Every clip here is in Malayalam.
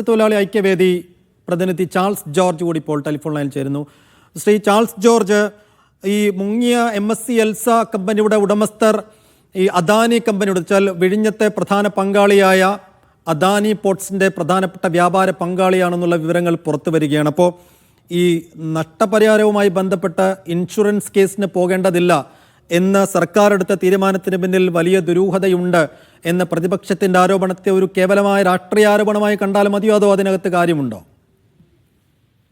തൊഴിലാളി ഐക്യവേദി പ്രതിനിധി ചാൾസ് ജോർജ് കൂടി ഇപ്പോൾ ടെലിഫോൺ ലൈനിൽ ചേരുന്നു. ശ്രീ ചാൾസ് ജോർജ്, ഈ മുങ്ങിയ MSC എൽസ കമ്പനിയുടെ ഉടമസ്ഥർ ഈ അദാനി കമ്പനിയുടെ വെച്ചാൽ വിഴിഞ്ഞത്തെ പ്രധാന പങ്കാളിയായ അദാനി പോർട്സിൻ്റെ പ്രധാനപ്പെട്ട വ്യാപാര പങ്കാളിയാണെന്നുള്ള വിവരങ്ങൾ പുറത്തു വരികയാണ്. അപ്പോൾ ഈ നഷ്ടപരിഹാരവുമായി ബന്ധപ്പെട്ട ഇൻഷുറൻസ് കേസിന് പോകേണ്ടതില്ല എന്ന സർക്കാർ എടുത്ത തീരുമാനത്തിന് പിന്നിൽ വലിയ ദുരൂഹതയുണ്ട് എന്ന പ്രതിപക്ഷത്തിന്റെ ആരോപണത്തെ ഒരു കേവലമായ രാഷ്ട്രീയ ആരോപണമായി കണ്ടാൽ മതിയോ, അതോ അതിനകത്ത് കാര്യമുണ്ടോ?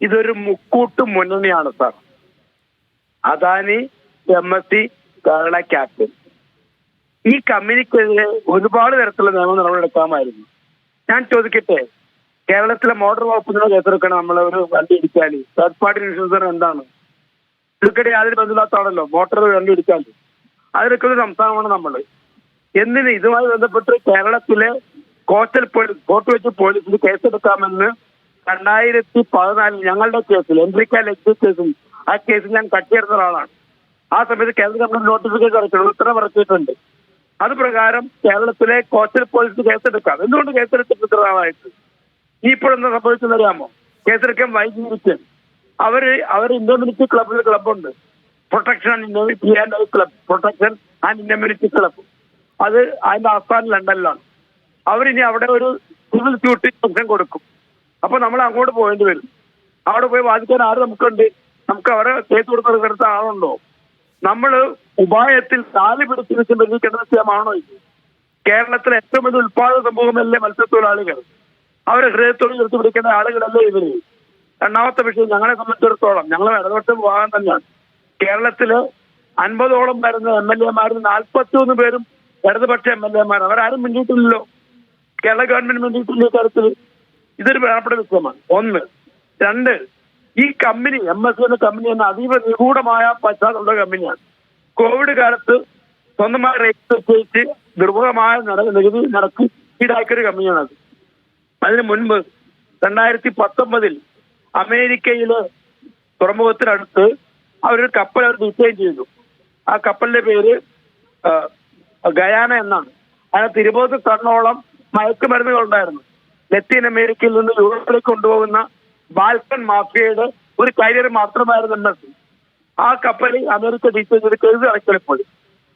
ഇതൊരു മുക്കൂട്ട് മുന്നണിയാണ് സാർ. അദാനി, MSC, കേരള ക്യാപിറ്റൽ, ഈ കമ്പനിക്കെതിരെ ഒരുപാട് തരത്തിലുള്ള നിയമ നടപടിയെടുക്കാമായിരുന്നു. ഞാൻ ചോദിക്കട്ടെ, കേരളത്തിലെ മോട്ടോർ വകുപ്പിനുള്ള കേസെടുക്കണം നമ്മളെ ഒരു വണ്ടി ഇടിച്ചാൽ തേർഡ് പാർട്ടി ഇൻഷുറൻസ് എന്താണ്? ഇതൊക്കെ യാതൊരു ബന്ധമില്ലാത്താണല്ലോ മോട്ടോർ വണ്ടി ഇടിച്ചാൽ. അതിനൊക്കെ സംസ്ഥാനമാണ് നമ്മൾ. എന്തിന് ഇതുമായി ബന്ധപ്പെട്ട് കേരളത്തിലെ കോസ്റ്റൽ പോലീസ് ഫോർട്ട് വെച്ച് പോലീസിന് കേസെടുക്കാമെന്ന് 2014 ഞങ്ങളുടെ കേസിൽ എൻട്രിക്കൽ എക്സിറ്റ് കേസും ആ കേസിൽ ഞാൻ കട്ടിയെടുത്ത ഒരാളാണ്. ആ സമയത്ത് കേന്ദ്ര ഗവൺമെന്റ് നോട്ടിഫിക്കേഷൻ ഇറക്കിയിട്ടുണ്ട്, ഉത്തരവ് ഇറക്കിയിട്ടുണ്ട്. അത് പ്രകാരം കേരളത്തിലെ കോസ്റ്റൽ പോലീസ് കേസെടുക്കാം. എന്തുകൊണ്ട് കേസെടുത്തിട്ട് ഇത്ര നാളായിട്ട്? ഈ ഇപ്പോഴെന്താ സംഭവിച്ചെന്നറിയാമോ? കേസെടുക്കാൻ വൈകിയിരിക്കും. അവർ ഇൻഡെമിനിറ്റി ക്ലബുണ്ട്, protection and club, protection and indemnity club. അത് അതിന്റെ ആസ്ഥാനം ലണ്ടനിലാണ്. അവരിനി അവിടെ ഒരു സിവിൽ സ്യൂട്ട് ഫംഗ്ഷൻ കൊടുക്കും. അപ്പൊ നമ്മൾ അങ്ങോട്ട് പോകേണ്ടി വരും. അവിടെ പോയി വാദിക്കാൻ ആര് നമുക്കുണ്ട്? നമുക്ക് അവരെ കേസ് കൊടുക്കുന്ന ആളുണ്ടോ? നമ്മൾ ഉപായത്തിൽ കാല് പിടിച്ച് വെച്ച് ബന്ധിക്കേണ്ട വിഷയമാണോ ഇത്? കേരളത്തിലെ ഏറ്റവും വലിയ ഉത്പാദന സമൂഹമല്ലേ മത്സ്യത്തൊഴിലാളികൾ? അവരെ ഹൃദയത്തോട് ചേർത്ത് പിടിക്കേണ്ട ആളുകളല്ലേ ഇവര്? രണ്ടാമത്തെ വിഷയം, ഞങ്ങളെ സംബന്ധിച്ചിടത്തോളം ഞങ്ങൾ ഇടതുപക്ഷ വിഭാഗം തന്നെയാണ്. കേരളത്തില് 50ഓളം വരുന്ന MLA-മാരിൽ 41 പേരും ഇടതുപക്ഷ MLA-മാർ. അവരാരും മിണ്ടിയിട്ടില്ലല്ലോ. കേരള ഗവൺമെന്റ് മിണ്ടിയിട്ടില്ല കാര്യത്തിൽ. ഇതൊരു പ്രധാനപ്പെട്ട വിഷയമാണ്. 1. 2, ഈ കമ്പനി MSC എന്ന കമ്പനി എന്ന അതീവ നിഗൂഢമായ പശ്ചാത്തലമുള്ള കമ്പനിയാണ്. കോവിഡ് കാലത്ത് സ്വന്തമായി റേറ്റ് നിശ്ചയിച്ച് ദുർബലമായ നികുതി നടത്തി ഈടാക്കിയൊരു കമ്പനിയാണത്. അതിനു മുൻപ് 2019 അമേരിക്കയിലെ തുറമുഖത്തിനടുത്ത് അവരൊരു കപ്പൽ ഡിസൈൻ ചെയ്തു. ആ കപ്പലിന്റെ പേര് ഗയാന എന്നാണ്. അതിനകത്ത് 20 ടണ്ണോളം മയക്കുമരുന്നുകൾ ഉണ്ടായിരുന്നു. ലത്തീൻ അമേരിക്കയിൽ നിന്ന് യൂറോപ്പിലേക്ക് കൊണ്ടുപോകുന്ന ബാൽക്കൻ മാഫിയയുടെ ഒരു കരിയർ മാത്രമായിരുന്നു MSC. ആ കപ്പൽ അമേരിക്ക ഡിസൈൻ ചെയ്ത് കേസ് അടയ്ക്കപ്പോൾ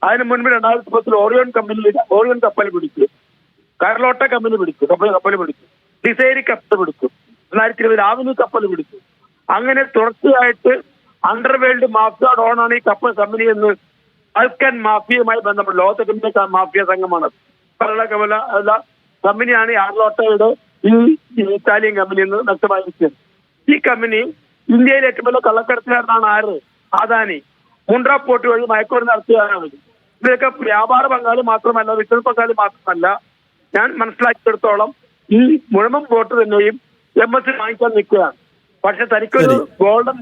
അതിന് മുൻപ് 2010 ഓറിയൻ കപ്പൽ പിടിച്ചു, കർലോട്ട കമ്പനി പിടിച്ചു, കപ്പൽ പിടിച്ചു, ഡിസൈരി കപ്പൽ പിടിച്ചു, 2020 ആവിനി കപ്പൽ പിടിച്ചു. അങ്ങനെ തുടർച്ചയായിട്ട് അണ്ടർവേൾഡ് മാഫിയ ഡോണാണ് ഈ കപ്പൽ കമ്പനി എന്ന് ബാൽക്കൻ മാഫിയയുമായി ബന്ധപ്പെട്ട ലോകത്തെ മാഫിയ സംഘമാണ്. കമ്പനിയാണ് ഈ ആർലോട്ടയുടെ ഈ ഇറ്റാലിയൻ കമ്പനി എന്ന് വ്യക്തമായിരിക്കുന്നത്. ഈ കമ്പനി ഇന്ത്യയിലെ ഏറ്റവും വലിയ കള്ളക്കടത്തുകാരനാണ് ആര്? അദാനി. മുണ്ട്ര പോർട്ട് വഴി മയക്കുമരുന്ന് നടത്തുകയാണ്. ഇതൊക്കെ വ്യാപാര പങ്കാളി മാത്രമല്ല, ബിസിനസ് പങ്കാളി മാത്രമല്ല. ഞാൻ മനസ്സിലാക്കിയെടുത്തോളം ഈ മുഴുവൻ പോർട്ട് തന്നെയും MSC വാങ്ങിക്കാൻ നിൽക്കുകയാണ്. പക്ഷെ തനിക്കൊരു ഗോൾഡൻ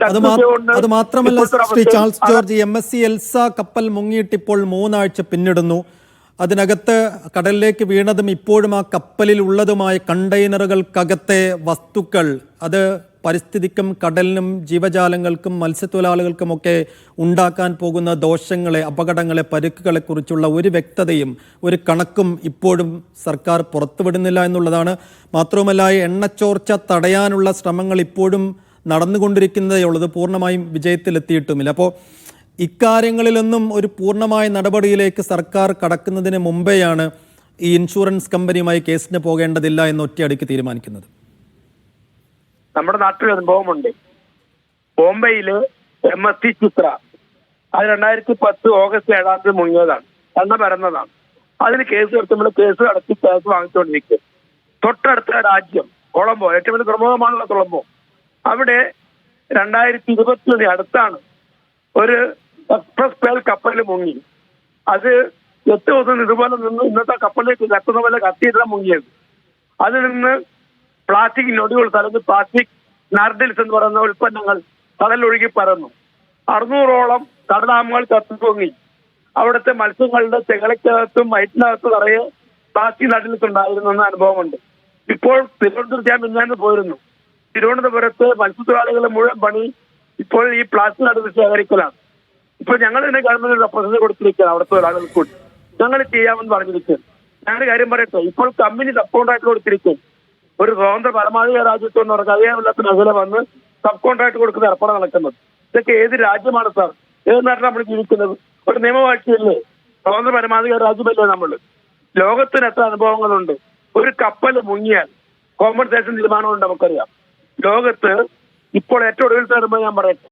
അത് മാത്രമല്ല Shri Charles George, MSC Elsa കപ്പൽ മുങ്ങിയിട്ട് ഇപ്പോൾ 3 ആഴ്ച പിന്നിടുന്നു. അതിനകത്ത് കടലിലേക്ക് വീണതും ഇപ്പോഴും ആ കപ്പലിൽ ഉള്ളതുമായ കണ്ടെയ്നറുകൾക്കകത്തെ വസ്തുക്കൾ അത് പരിസ്ഥിതിക്കും കടലിനും ജീവജാലങ്ങൾക്കും മത്സ്യത്തൊഴിലാളികൾക്കുമൊക്കെ ഉണ്ടാക്കാൻ പോകുന്ന ദോഷങ്ങളെ, അപകടങ്ങളെ, പരുക്കുകളെ കുറിച്ചുള്ള ഒരു വ്യക്തതയും ഒരു കണക്കും ഇപ്പോഴും സർക്കാർ പുറത്തുവിടുന്നില്ല എന്നുള്ളതാണ്. മാത്രവുമല്ല, എണ്ണച്ചോർച്ച തടയാനുള്ള ശ്രമങ്ങൾ ഇപ്പോഴും നടന്നുകൊണ്ടിരിക്കുന്നതേ ഉള്ളത്, പൂർണ്ണമായും വിജയത്തിലെത്തിയിട്ടുമില്ല. അപ്പോൾ ഇക്കാര്യങ്ങളിലൊന്നും ഒരു പൂർണ്ണമായ നടപടിയിലേക്ക് സർക്കാർ കടക്കുന്നതിന് മുമ്പെയാണ് ഈ ഇൻഷുറൻസ് കമ്പനിയുമായി കേസിന് പോകേണ്ടതില്ല എന്ന് ഒറ്റയടിക്ക് തീരുമാനിക്കുന്നത്. നമ്മുടെ നാട്ടിൽ അനുഭവമുണ്ട്. ബോംബെയില് MSC ചിത്ര അത് 2010 ഓഗസ്റ്റ് 7 മുങ്ങിയതാണ്, എണ്ണ പരന്നതാണ്. അതിന് കേസ് എടുക്കുമ്പോൾ കേസ് അടച്ച് കേസ് വാങ്ങിച്ചുകൊണ്ടിരിക്കും. തൊട്ടടുത്ത രാജ്യം കൊളംബോ, ഏറ്റവും വലിയ തുറമുഖമാണല്ലോ കൊളംബോ. അവിടെ 2021 അടുത്താണ് ഒരു എക്സ്പ്രസ് പേൽ കപ്പലിൽ മുങ്ങി. അത് 8 ദിവസം ഇതുപോലെ നിന്ന് ഇന്നത്തെ കപ്പലിലേക്ക് കത്തുന്ന പോലെ കത്തിയിട്ടാണ് മുങ്ങിയത്. അതിൽ നിന്ന് പ്ലാസ്റ്റിക് നൊടികൾ അല്ലെങ്കിൽ പ്ലാസ്റ്റിക് നാർഡിൽസ് എന്ന് പറയുന്ന ഉൽപ്പന്നങ്ങൾ കടലൊഴുകി പരന്നു. 600ഓളം കടലാമകൾ കത്തിപ്പൊങ്ങി. അവിടുത്തെ മത്സ്യങ്ങളുടെ ചെകളക്കകത്തും വയറ്റിനകത്തും നിറയെ പ്ലാസ്റ്റിക് നാർഡിൽസ് ഉണ്ടായിരുന്നെന്ന അനുഭവമുണ്ട്. ഇപ്പോൾ തിരുവനന്തപുരത്ത് ഞാൻ മിഞ്ഞാന്ന് പോയിരുന്നു. തിരുവനന്തപുരത്ത് മത്സ്യത്തൊഴിലാളികളുടെ മുഴുവൻ പണി ഇപ്പോൾ ഈ പ്ലാസ്റ്റിക് നാർഡിൽസ് ശേഖരിക്കലാണ്. ഇപ്പൊ ഞങ്ങൾ തന്നെ ഗവൺമെന്റ് റെപ്രസെന്റ് കൊടുത്തിരിക്കുകയാണ്. അവിടുത്തെ ആളുകൾക്ക് കൂടി ഞങ്ങൾ ചെയ്യാമെന്ന് പറഞ്ഞിരിക്കുകയാണ്. ഞാനൊരു കാര്യം പറയട്ടെ, ഇപ്പോൾ കമ്പനി സപ്പോർട്ടായിട്ട് കൊടുത്തിരിക്കുകയാണ്. ഒരു സ്വതന്ത്ര പരമാധികാര രാജ്യത്വം നടക്കുക അതേപോലത്തെ മേഖല വന്ന് സബ് കോൺട്രാക്ട് കൊടുക്കുന്ന ഏർപ്പാട് നടക്കുന്നത്. ഇതൊക്കെ ഏത് രാജ്യമാണ് സാർ? ഏത് നാട്ടിലാണ് നമ്മൾ ജീവിക്കുന്നത്? ഒരു നിയമവാഴ്ചയല്ലേ? സ്വതന്ത്ര പരമാധികാര രാജ്യമല്ലേ നമ്മൾ? ലോകത്തിന് എത്ര അനുഭവങ്ങളുണ്ട്. ഒരു കപ്പൽ മുങ്ങിയാൽ കോമ്പൻസേഷൻ തീരുമാനമുണ്ട് നമുക്കറിയാം. ലോകത്ത് ഇപ്പോൾ ഏറ്റവും ഒടുവിൽ തരുമ്പോൾ ഞാൻ പറയട്ടെ,